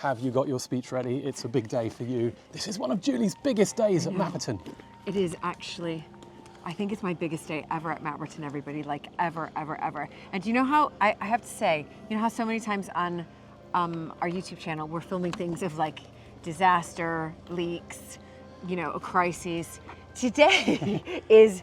have you got your speech ready? It's a big day for you. This is one of Julie's biggest days at Mapperton. It is actually. I think it's my biggest day ever at Mapperton, everybody, like ever. And do you know how, I have to say, you know how so many times on our YouTube channel, we're filming things of like disaster, leaks, you know, a crisis. Today is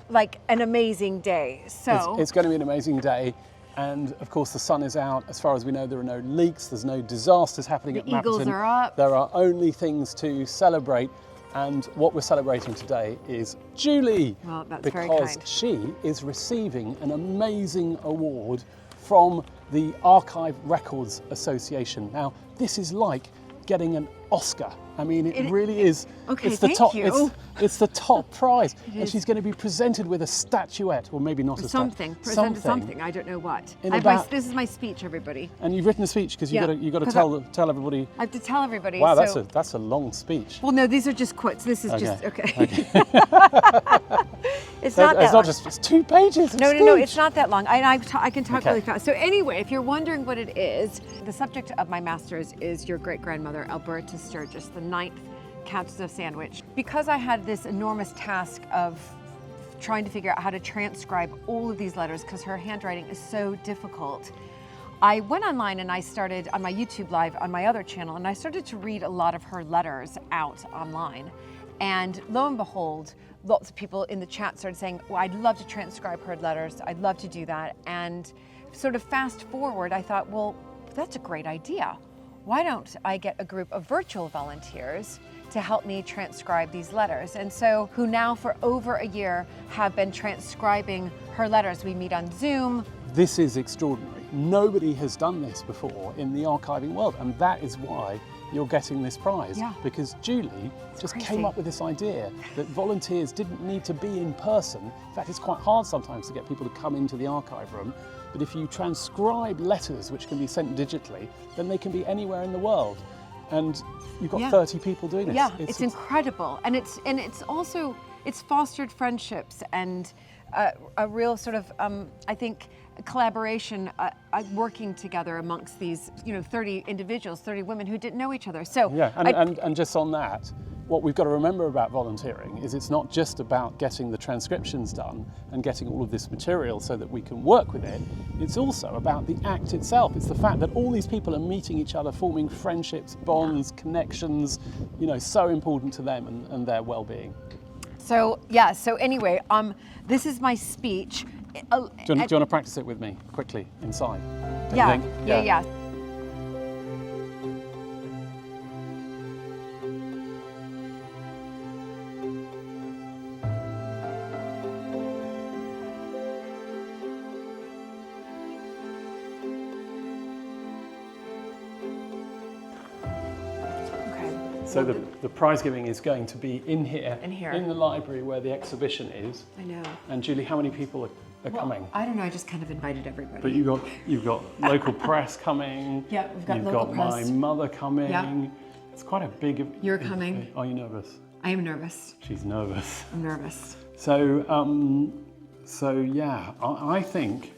like an amazing day. So it's going to be an amazing day. And of course the sun is out. As far as we know, there are no leaks, there's no disasters happening at Mapperton. The eagles are up. There are only things to celebrate. And what we're celebrating today is Julie. Well, that's very kind. Because she is receiving an amazing award from the Archive Records Association. Now, this is like getting an Oscar. I mean, it really is. Okay, it's the thank top, you. It's the top prize. And she's going to be presented with a statuette, or maybe not a something. statuette. Something. I don't know what. This is my speech, everybody. And you've written a speach because you got to tell everybody. I have to tell everybody. Wow, that's a long speech. Well, no, these are just quotes. This is just okay. It's It's 2 pages. No, it's not that long. I can talk really fast. So anyway, if you're wondering what it is, the subject of my master's is your great-grandmother, Alberta Sturges, the 9th Countess of Sandwich. Because I had this enormous task of trying to figure out how to transcribe all of these letters, because her handwriting is so difficult, I went online and I started on my YouTube Live on my other channel, and I started to read a lot of her letters out online. And lo and behold, lots of people in the chat started saying, well, I'd love to transcribe her letters. I'd love to do that. And sort of fast forward, I thought, well, that's a great idea. Why don't I get a group of virtual volunteers to help me transcribe these letters? And so, who now for over a year have been transcribing her letters. We meet on Zoom. This is extraordinary. Nobody has done this before in the archiving world, and that is why you're getting this prize. Yeah. Because Julie just came up with this idea that volunteers didn't need to be in person. In fact, it's quite hard sometimes to get people to come into the archive room. But if you transcribe letters which can be sent digitally, then they can be anywhere in the world. And you've got 30 people doing this. Yeah, it's incredible. And it's also, it's fostered friendships and a real sort of, I think, collaboration, working together amongst these, 30 individuals, 30 women who didn't know each other. So yeah, and just on that, what we've got to remember about volunteering is it's not just about getting the transcriptions done and getting all of this material so that we can work with it. It's also about the act itself. It's the fact that all these people are meeting each other, forming friendships, bonds, connections, so important to them and their well-being. So anyway, this is my speech. Do you want to practice it with me quickly inside? Yeah. So the prize giving is going to be in here, in the library where the exhibition is. I know. And Julie, how many people are coming? I don't know. I just kind of invited everybody. But you've got local press coming. Yeah, we've got local press. You've got my mother coming. Yeah. It's quite a big. You're coming. Are you nervous? I am nervous. She's nervous. I'm nervous. So yeah, I think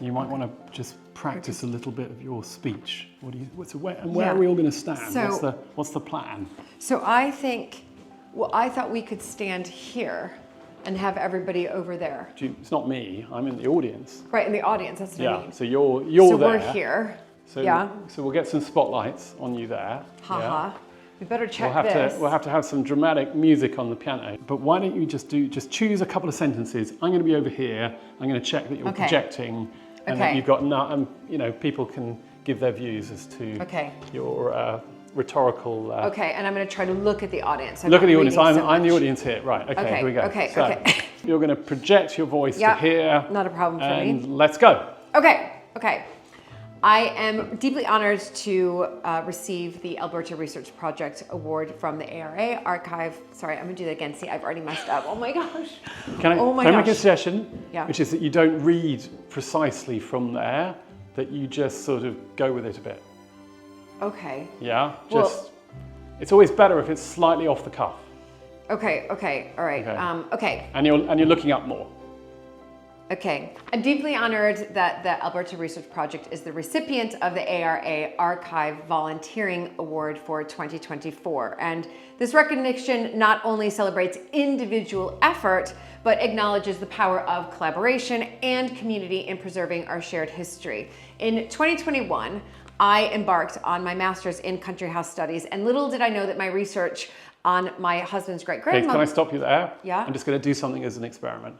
you might want to just practice a little bit of your speech. Where are we all going to stand? So, what's the plan? So I think, I thought we could stand here and have everybody over there. It's not me. I'm in the audience. Right, in the audience. That's what I mean. So you're so there. We're here. So yeah. So we'll get some spotlights on you there. Yeah. We better check this. We'll have to have some dramatic music on the piano. But why don't you just choose a couple of sentences? I'm going to be over here. I'm going to check that you're projecting. And that you've got, people can give their views as to your rhetorical. Okay, and I'm going to try to look at the audience. Look at the audience. I'm the audience here. Right. Okay. Here we go. Okay. You're going to project your voice to here. Not a problem for me. And let's go. Okay. I am deeply honored to receive the Alberta Research Project Award from the ARA Archive. Sorry, I'm going to do that again. See, I've already messed up. Oh my gosh. Can I make a suggestion? Yeah. Which is that you don't read precisely from there, that you just sort of go with it a bit. Okay. Yeah? It's always better if it's slightly off the cuff. Okay, all right. Okay. And you're looking up more. Okay, I'm deeply honored that the Alberta Research Project is the recipient of the ARA Archive Volunteering Award for 2024. And this recognition not only celebrates individual effort, but acknowledges the power of collaboration and community in preserving our shared history. In 2021, I embarked on my master's in country house studies, and little did I know that my research on my husband's great-grandmother... Okay, can I stop you there? Yeah? I'm just going to do something as an experiment.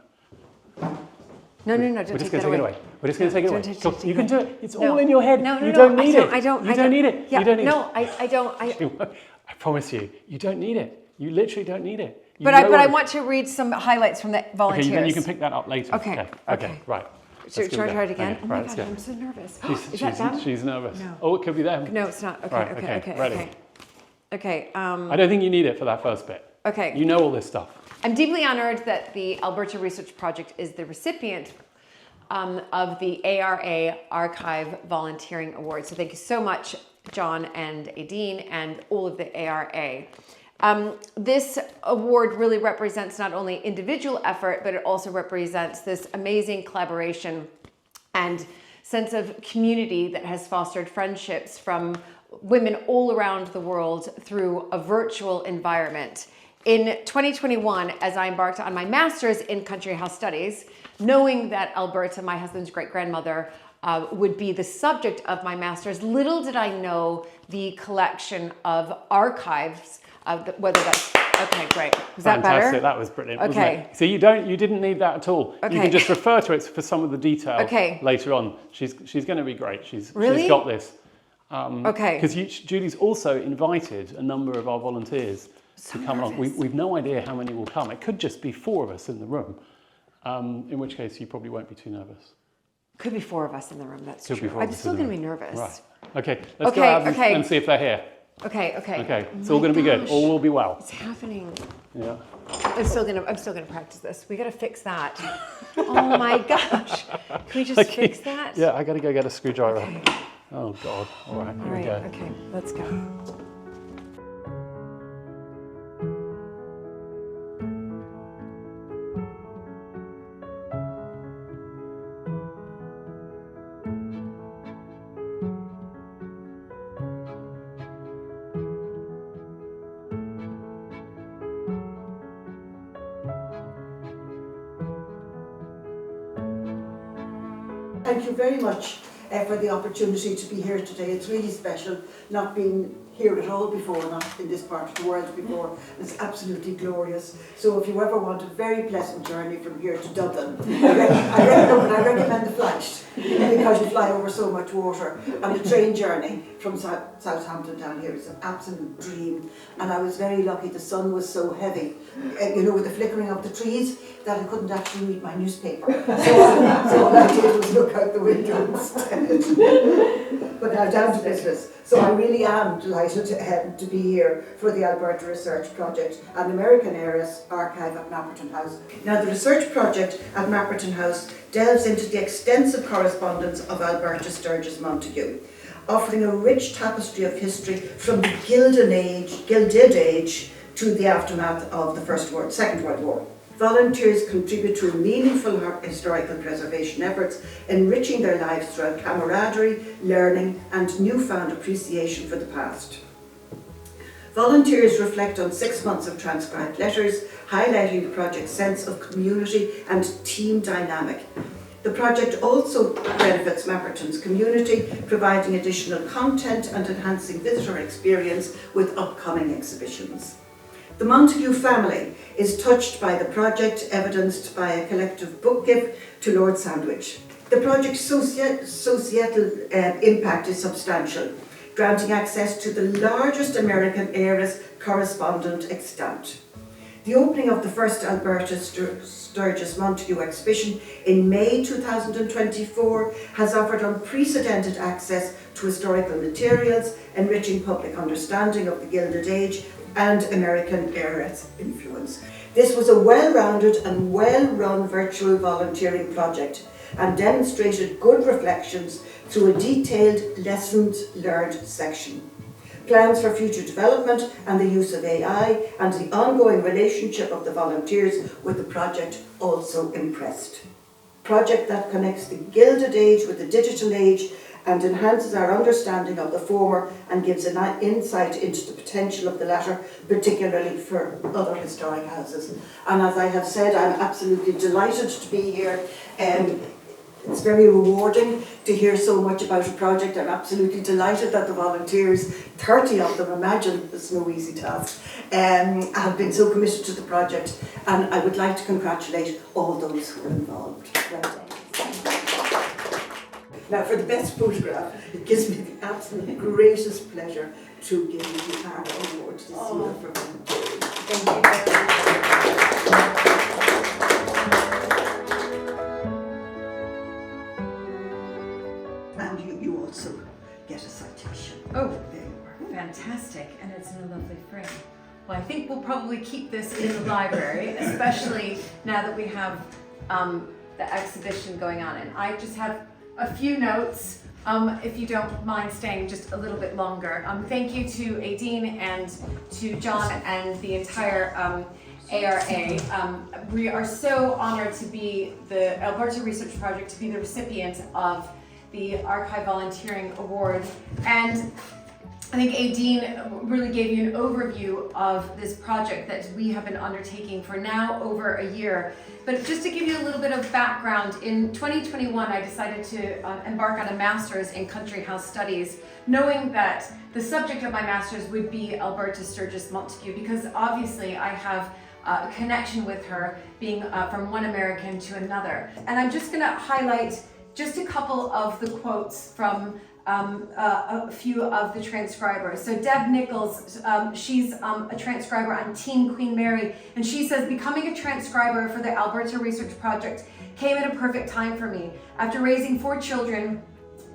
No, don't take that away. We're just going to take it away. Don't take You can do it. It's No. all in your head. No, you don't need it. I don't. You don't need it. Yeah, you don't need no, it. I don't. I promise you, you don't need it. You literally don't need it. You But know I what- want to read some highlights from the volunteers. Okay, then you can pick that up later. Okay. Right. Should I try it again? Okay, Oh my right, let's God, go. I'm so nervous. She's, Is that them? she's nervous. No. Oh, it could be them. No, it's not. Okay, Right, okay. ready. Okay. I don't think you need it for that first bit. Okay. You know all this stuff. I'm deeply honored that the Alberta Research Project is the recipient of the ARA Archive Volunteering Award. So thank you so much, John and Aideen and all of the ARA. This award really represents not only individual effort, but it also represents this amazing collaboration and sense of community that has fostered friendships from women all around the world through a virtual environment. In 2021, as I embarked on my master's in country house studies, knowing that Alberta, my husband's great-grandmother, would be the subject of my master's, little did I know the collection of archives, whether that's, okay, great. Was that better? Fantastic, that was brilliant, wasn't Okay. it? So you didn't need that at all. Okay. You can just refer to it for some of the detail Okay. later on. She's going to be great. Really? She's got this. Okay. Because Julie's also invited a number of our volunteers to come along. We've no idea how many will come. It could just be 4 of us in the room, in which case you probably won't be too nervous. Could be 4 of us in the room, that's Could be true. 4 of I'm us still in the going to be room. nervous. Right. Okay, let's go Okay, out okay. and see if they're here. Okay. Okay, Oh it's all my going to be good. gosh. All will be well. What's happening? Yeah. I'm still gonna practice this. We gotta fix that. Oh my gosh. Can we just fix that? Yeah, I got to go get a screwdriver. Okay. Oh God. All right, All here we right, go. okay, let's go. Thank you very much for the opportunity to be here today. It's really special not being here at all before, not in this part of the world before. It's absolutely glorious. So if you ever want a very pleasant journey from here to Dublin, I recommend the flight because you fly over so much water. And the train journey from Southampton down here is an absolute dream. And I was very lucky, the sun was so heavy, with the flickering of the trees, that I couldn't actually read my newspaper. So all I did was look out the window instead. But now down to business. So I really am delighted to be here for the Alberta Research Project and American Heiress Archive at Mapperton House. Now the research project at Mapperton House delves into the extensive correspondence of Alberta Sturges Montagu, offering a rich tapestry of history from the Gilded Age to the aftermath of the Second World War. Volunteers contribute to meaningful historical preservation efforts, enriching their lives throughout camaraderie, learning and newfound appreciation for the past. Volunteers reflect on 6 months of transcribed letters, highlighting the project's sense of community and team dynamic. The project also benefits Mapperton's community, providing additional content and enhancing visitor experience with upcoming exhibitions. The Montagu family is touched by the project, evidenced by a collective book gift to Lord Sandwich. The project's societal impact is substantial, granting access to the largest American Heiress correspondent extant. The opening of the first Alberta Sturges Montagu exhibition in May 2024 has offered unprecedented access to historical materials, enriching public understanding of the Gilded Age and American Heiress influence. This was a well-rounded and well-run virtual volunteering project and demonstrated good reflections through a detailed lessons learned section. Plans for future development and the use of AI and the ongoing relationship of the volunteers with the project also impressed. project that connects the Gilded Age with the Digital Age and enhances our understanding of the former and gives an insight into the potential of the latter, particularly for other historic houses. And as I have said, I'm absolutely delighted to be here. It's very rewarding to hear so much about a project. I'm absolutely delighted that the volunteers, 30 of them, imagine it's no easy task, have been so committed to the project, and I would like to congratulate all those who are involved. Well done. Now for the best photograph, it gives me the absolute greatest pleasure to give you the ARA Award this year for volunteering. Thank you very much. And you also get a citation. Oh, fantastic, and it's in a lovely frame. Well, I think we'll probably keep this in the library, especially now that we have the exhibition going on. And I just have a few notes, if you don't mind staying just a little bit longer. Thank you to Aideen and to John and the entire ARA. We are so honored to be the Alberta Research Project, to be the recipient of the Archive Volunteering Award. And I think Aideen really gave you an overview of this project that we have been undertaking for now over a year. But just to give you a little bit of background, in 2021 I decided to embark on a master's in country house studies, knowing that the subject of my master's would be Alberta Sturges Montagu, because obviously I have a connection with her, being from one American to another. And I'm just going to highlight just a couple of the quotes from a few of the transcribers. So Deb Nichols, she's a transcriber on Team Queen Mary, and she says, becoming a transcriber for the Alberta Research Project came at a perfect time for me. After raising 4 children,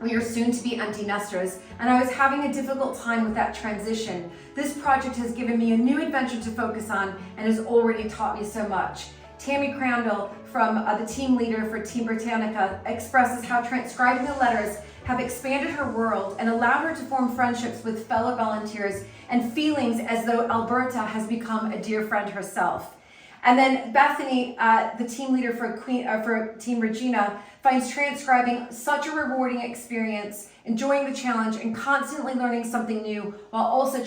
we are soon to be empty nesters, and I was having a difficult time with that transition. This project has given me a new adventure to focus on and has already taught me so much. Tammy Crandall, from the team leader for Team Britannica, expresses how transcribing the letters have expanded her world and allowed her to form friendships with fellow volunteers and feelings as though Alberta has become a dear friend herself. And then Bethany, the team leader for Team Regina, finds transcribing such a rewarding experience, enjoying the challenge and constantly learning something new while also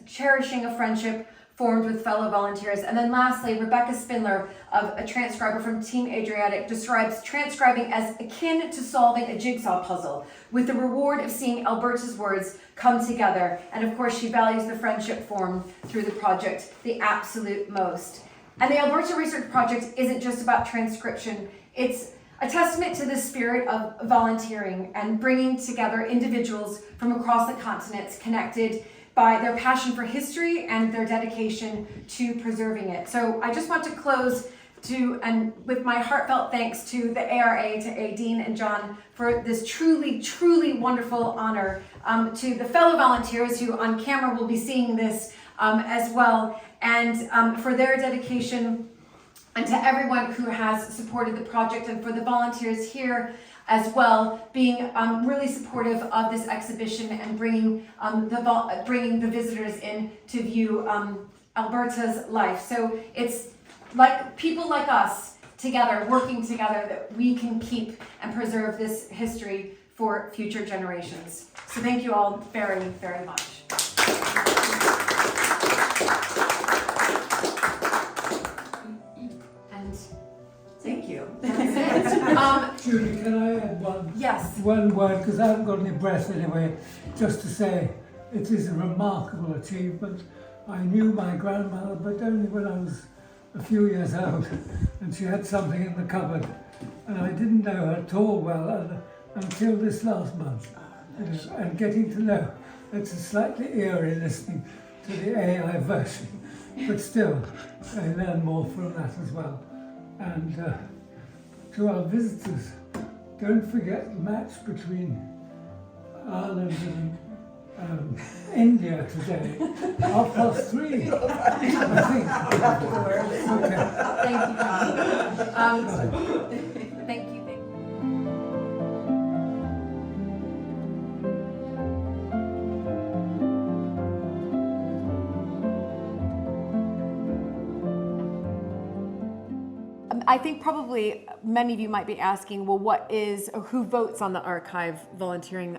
cherishing a friendship formed with fellow volunteers. And then lastly, Rebecca Spindler, a transcriber from Team Adriatic, describes transcribing as akin to solving a jigsaw puzzle, with the reward of seeing Alberta's words come together. And of course, she values the friendship formed through the project the absolute most. And the Alberta Research Project isn't just about transcription. It's a testament to the spirit of volunteering and bringing together individuals from across the continents connected by their passion for history and their dedication to preserving it. So I just want to close with my heartfelt thanks to the ARA, to Aideen and John, for this truly, truly wonderful honor, to the fellow volunteers who on camera will be seeing this as well, and for their dedication, and to everyone who has supported the project, and for the volunteers here as well, being really supportive of this exhibition and bringing the visitors in to view Alberta's life. So it's like people like us together, working together, that we can keep and preserve this history for future generations. So thank you all very, very much. And thank you. Julie, can I add one? Yes. One word, because I haven't got any breath anyway, just to say it is a remarkable achievement. I knew my grandmother, but only when I was a few years old, and she had something in the cupboard, and I didn't know her at all well until this last month. And getting to know, it's slightly eerie listening to the AI version, but still, I learn more from that as well. And to our visitors, don't forget the match between Ireland and India today, 3:30, I think. Okay. Thank you, John. Thank you. I think probably many of you might be asking, well, what is, or who votes on the archive volunteering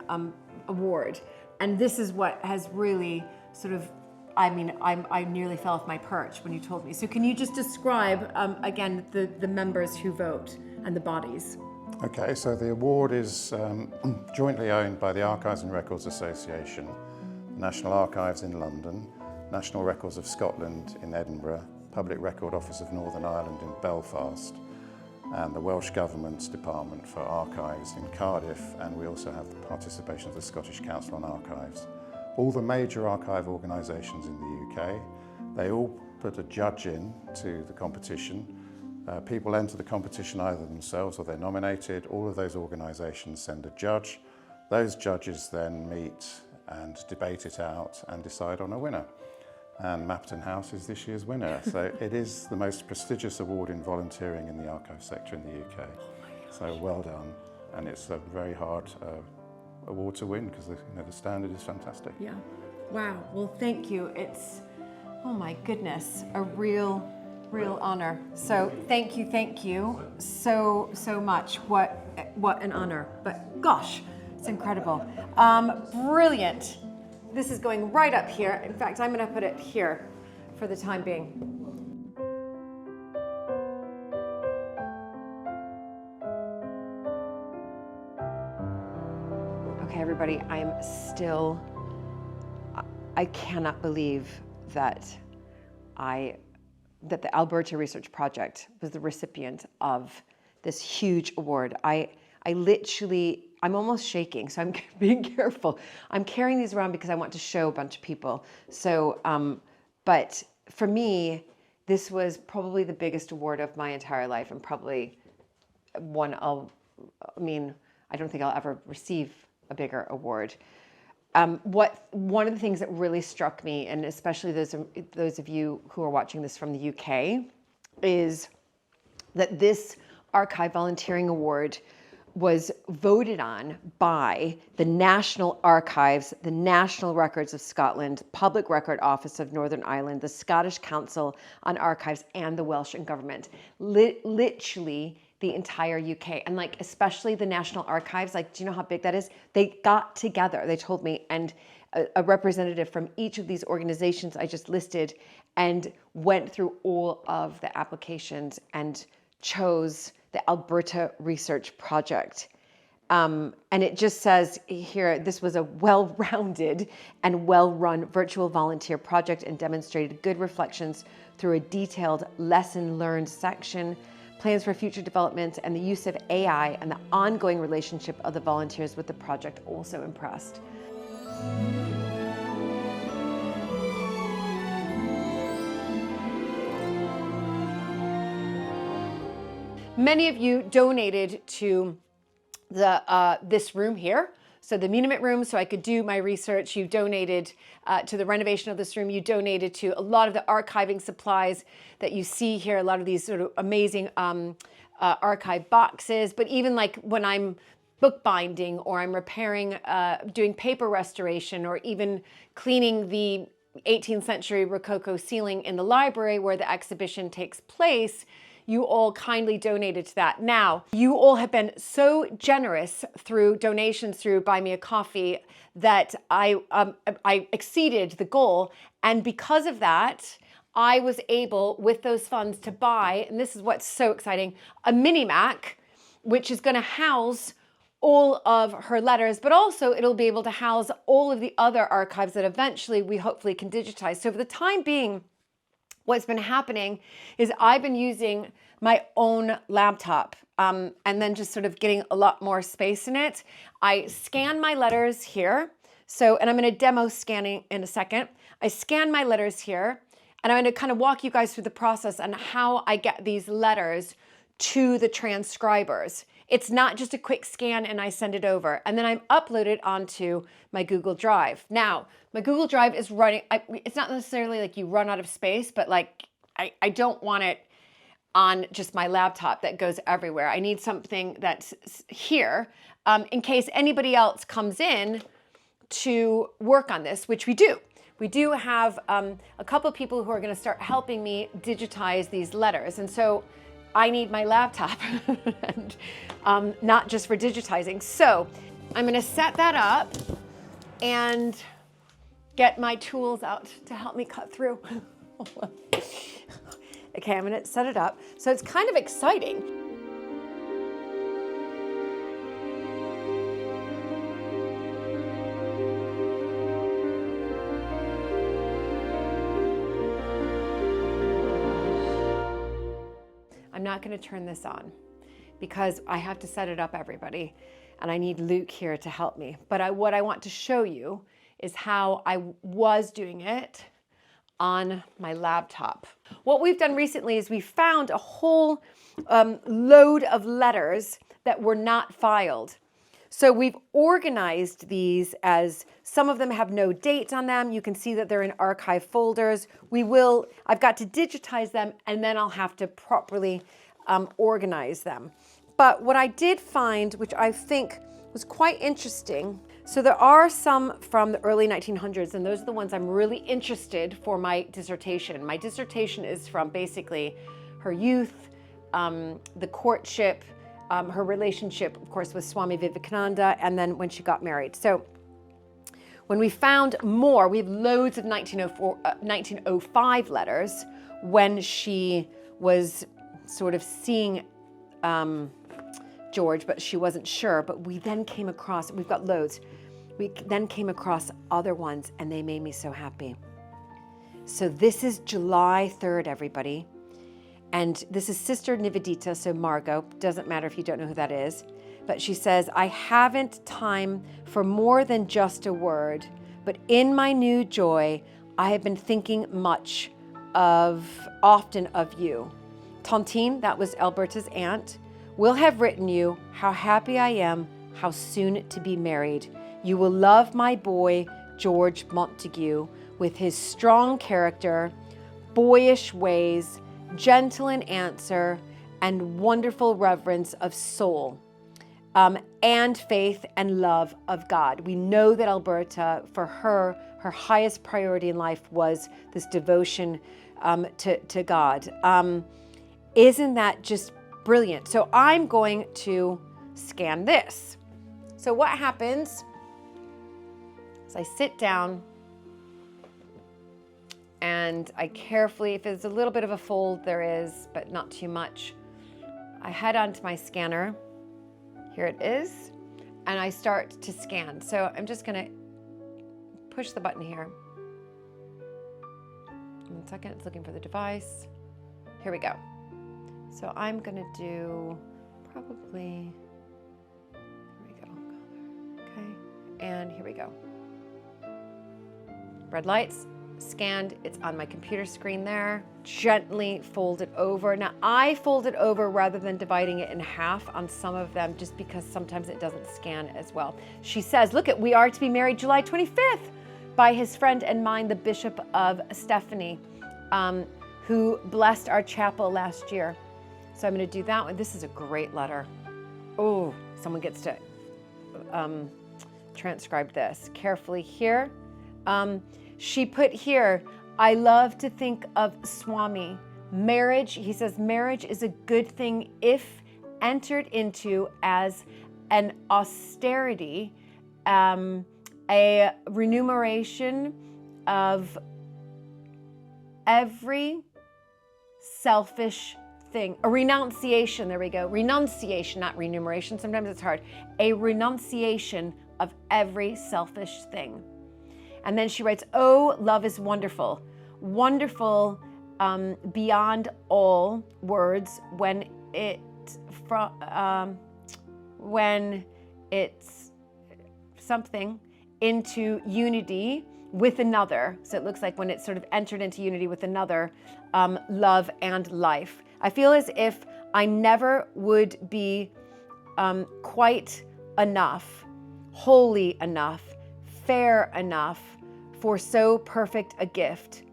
award? And this is what has really sort of, I mean, I nearly fell off my perch when you told me. So can you just describe, again, the members who vote and the bodies? Okay, so the award is jointly owned by the Archives and Records Association, National Archives in London, National Records of Scotland in Edinburgh, Public Record Office of Northern Ireland in Belfast, and the Welsh Government's Department for Archives in Cardiff, and we also have the participation of the Scottish Council on Archives. All the major archive organisations in the UK, they all put a judge in to the competition. People enter the competition either themselves or they're nominated. All of those organisations send a judge. Those judges then meet and debate it out and decide on a winner. And Mapperton House is this year's winner. So it is the most prestigious award in volunteering in the archive sector in the UK. So well done. And it's a very hard award to win because the standard is fantastic. Yeah. Wow. Well, thank you. It's, oh my goodness, a real honor. So thank you so much. What an honor. But gosh, it's incredible. Brilliant. This is going right up here. In fact, I'm going to put it here for the time being. Okay, everybody, I cannot believe that the Alberta Research Project was the recipient of this huge award. I'm almost shaking, so I'm being careful. I'm carrying these around because I want to show a bunch of people. So, but for me, this was probably the biggest award of my entire life, and probably one I don't think I'll ever receive a bigger award. One of the things that really struck me, and especially those of you who are watching this from the UK, is that this Archive Volunteering Award was voted on by the National Archives, the National Records of Scotland, Public Record Office of Northern Ireland, the Scottish Council on Archives, and the Welsh Government. Literally the entire UK, and like especially the National Archives, like, do you know how big that is? They got together, they told me, and a representative from each of these organizations I just listed, and went through all of the applications and chose the Alberta Research Project. And it just says here, this was a well-rounded and well-run virtual volunteer project and demonstrated good reflections through a detailed lesson learned section, plans for future development, and the use of AI, and the ongoing relationship of the volunteers with the project also impressed. Many of you donated to this room here, so the Muniment room, so I could do my research. You donated to the renovation of this room. You donated to a lot of the archiving supplies that you see here, a lot of these sort of amazing archive boxes. But even like when I'm bookbinding, or I'm repairing, doing paper restoration, or even cleaning the 18th century Rococo ceiling in the library where the exhibition takes place, you all kindly donated to that. Now, you all have been so generous through donations through Buy Me a Coffee that I exceeded the goal. And because of that, I was able, with those funds, to buy, and this is what's so exciting, a mini Mac, which is going to house all of her letters, but also it'll be able to house all of the other archives that eventually we hopefully can digitize. So for the time being, what's been happening is I've been using my own laptop and then just sort of getting a lot more space in it. I scan my letters here. So, and I'm going to demo scanning in a second. I scan my letters here, and I'm going to kind of walk you guys through the process on how I get these letters to the transcribers. It's not just a quick scan and I send it over, and then I'm uploaded onto my Google Drive. Now, my Google Drive is running, it's not necessarily like you run out of space, but like I don't want it on just my laptop that goes everywhere. I need something that's here in case anybody else comes in to work on this, which we do. We do have a couple of people who are going to start helping me digitize these letters. And so I need my laptop, and not just for digitizing. So I'm gonna set that up and get my tools out to help me cut through. Okay, I'm gonna set it up. So it's kind of exciting. I'm not gonna turn this on because I have to set it up, everybody, and I need Luke here to help me. But what I want to show you is how I was doing it on my laptop. What we've done recently is we found a whole load of letters that were not filed. So we've organized these as some of them have no dates on them. You can see that they're in archive folders. I've got to digitize them and then I'll have to properly organize them. But what I did find, which I think was quite interesting, so there are some from the early 1900s, and those are the ones I'm really interested for my dissertation. My dissertation is from basically her youth, the courtship, her relationship, of course, with Swami Vivekananda, and then when she got married. So when we found more, we have loads of 1905 letters when she was sort of seeing George, but she wasn't sure. But we then came across, we've got loads. We then came across other ones and they made me so happy. So this is July 3rd, everybody. And this is Sister Nivedita, so Margot, doesn't matter if you don't know who that is. But she says, I haven't time for more than just a word, but in my new joy, I have been thinking much often of you. Tontine, that was Alberta's aunt, will have written you how happy I am, how soon to be married. You will love my boy, George Montagu, with his strong character, boyish ways, gentle in answer, and wonderful reverence of soul, and faith and love of God. We know that Alberta, for her highest priority in life was this devotion to God. Isn't that just brilliant? So I'm going to scan this. So what happens is I sit down and I carefully, if there's a little bit of a fold, there is, but not too much, I head onto my scanner. Here it is. And I start to scan. So I'm just gonna push the button here. 1 second, it's looking for the device. Here we go. So I'm gonna do probably, here we go, okay, and here we go. Red lights, scanned, it's on my computer screen there. Gently fold it over. Now I fold it over rather than dividing it in half on some of them, just because sometimes it doesn't scan as well. She says, look at, we are to be married July 25th by his friend and mine, the Bishop of Stephanie, who blessed our chapel last year. So I'm gonna do that one. This is a great letter. Oh, someone gets to transcribe this carefully here. She put here, I love to think of Swami. Marriage, he says, marriage is a good thing if entered into as an austerity, a remuneration of every selfish thing, a renunciation, there we go, renunciation, not remuneration, sometimes it's hard, a renunciation of every selfish thing. And then she writes, oh, love is wonderful, wonderful beyond all words when it's something into unity with another. So it looks like when it's sort of entered into unity with another, love and life. I feel as if I never would be quite enough, holy enough, fair enough for so perfect a gift.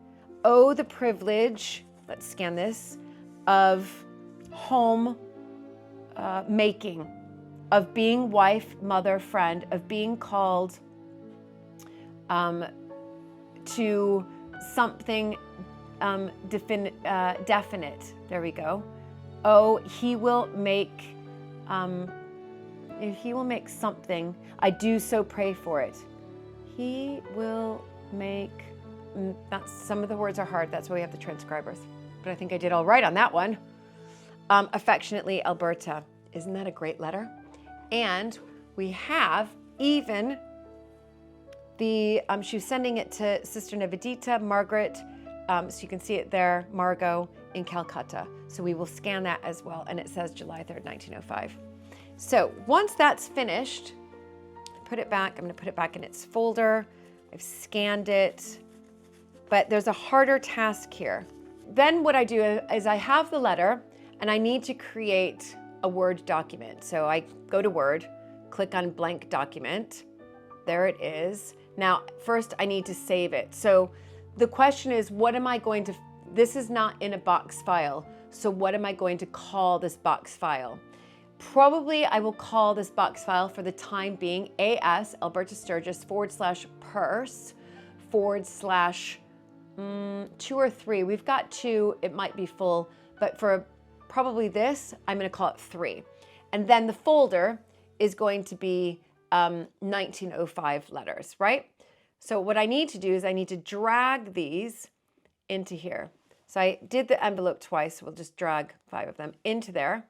Oh, the privilege, let's scan this, of home making, of being wife, mother, friend, of being called to something definite, there we go, Oh, he will make something. I do so pray for it. He will make, that's, some of the words are hard. That's why we have the transcribers. But I think I did all right on that one. Affectionately, Alberta. Isn't that a great letter? And we have even the, she was sending it to Sister Nivedita, Margaret, so you can see it there, Margot in Calcutta. So we will scan that as well. And it says July 3rd, 1905. So once that's finished, put it back. I'm gonna put it back in its folder. I've scanned it, but there's a harder task here. Then what I do is I have the letter and I need to create a Word document. So I go to Word, click on blank document. There it is. Now, first I need to save it. So the question is, what am I going to, this is not in a box file. So what am I going to call this box file? Probably I will call this box file for the time being AS Alberta Sturges /purse / 2 or 3. We've got 2, it might be full, but for probably this, I'm gonna call it 3. And then the folder is going to be 1905 letters, right? So what I need to do is I need to drag these into here. So I did the envelope twice, so we'll just drag 5 of them into there.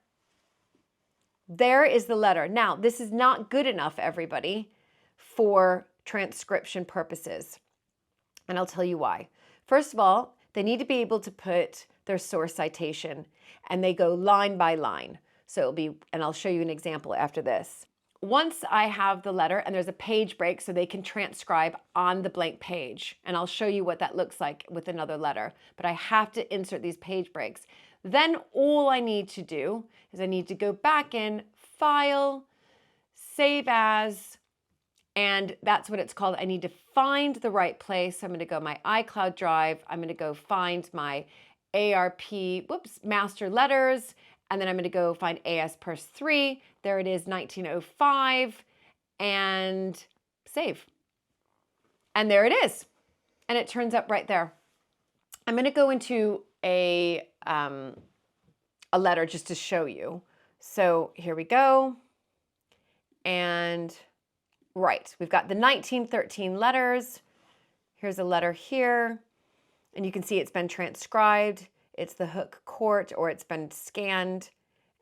There is the letter. Now, this is not good enough, everybody, for transcription purposes. And I'll tell you why. First of all, they need to be able to put their source citation, and they go line by line. So it'll be, and I'll show you an example after this. Once I have the letter and there's a page break so they can transcribe on the blank page, and I'll show you what that looks like with another letter, but I have to insert these page breaks. Then all I need to do is I need to go back in, File, Save As, and that's what it's called. I need to find the right place. So I'm gonna go my iCloud Drive, I'm gonna go find my ARP, master letters, and then I'm gonna go find AS Purse 3. There it is, 1905, and save. And there it is. And it turns up right there. I'm gonna go into a letter just to show you. So here we go. And right, we've got the 1913 letters. Here's a letter here. And you can see it's been transcribed. It's the Hook Court, or it's been scanned.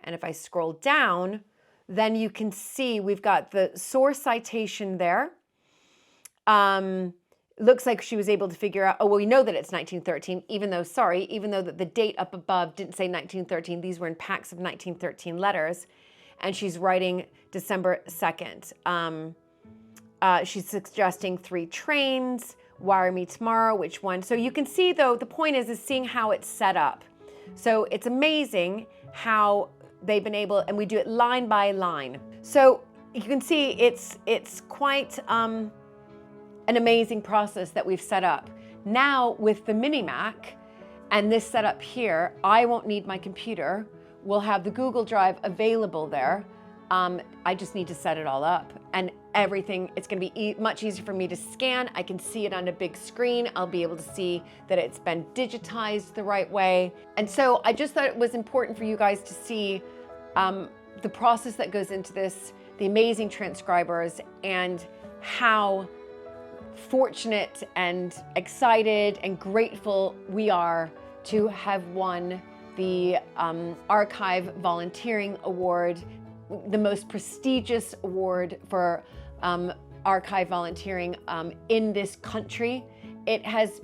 And if I scroll down, then you can see we've got the source citation there. Looks like she was able to figure out, oh, well, we know that it's 1913, even though the date up above didn't say 1913. These were in packs of 1913 letters. And she's writing December 2nd. She's suggesting 3 trains, wire me tomorrow, which one? So you can see, though, the point is seeing how it's set up. So it's amazing how they've been able, and we do it line by line. So you can see it's quite an amazing process that we've set up. Now with the Mini Mac and this setup here, I won't need my computer. We'll have the Google Drive available there. I just need to set it all up, and everything, it's gonna be much easier for me to scan. I can see it on a big screen. I'll be able to see that it's been digitized the right way. And so I just thought it was important for you guys to see the process that goes into this, the amazing transcribers, and how fortunate and excited and grateful we are to have won the Archive Volunteering Award, the most prestigious award for archive volunteering in this country. It has,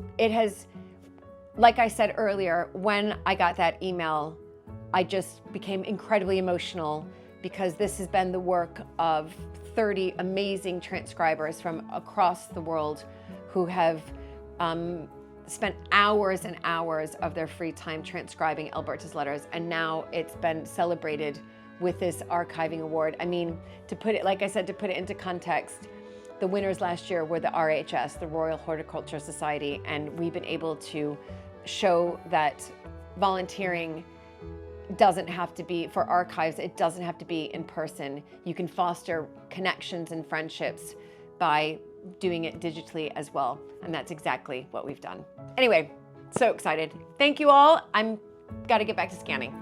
like I said earlier, when I got that email, I just became incredibly emotional, because this has been the work of 30 amazing transcribers from across the world who have spent hours and hours of their free time transcribing Alberta's letters, and now it's been celebrated with this archiving award. I mean, to put it, like I said, to put it into context, the winners last year were the RHS, the Royal Horticultural Society, and we've been able to show that volunteering doesn't have to be, for archives, it doesn't have to be in person. You can foster connections and friendships by doing it digitally as well. And that's exactly what we've done. Anyway, so excited. Thank you all. I'm got to get back to scanning.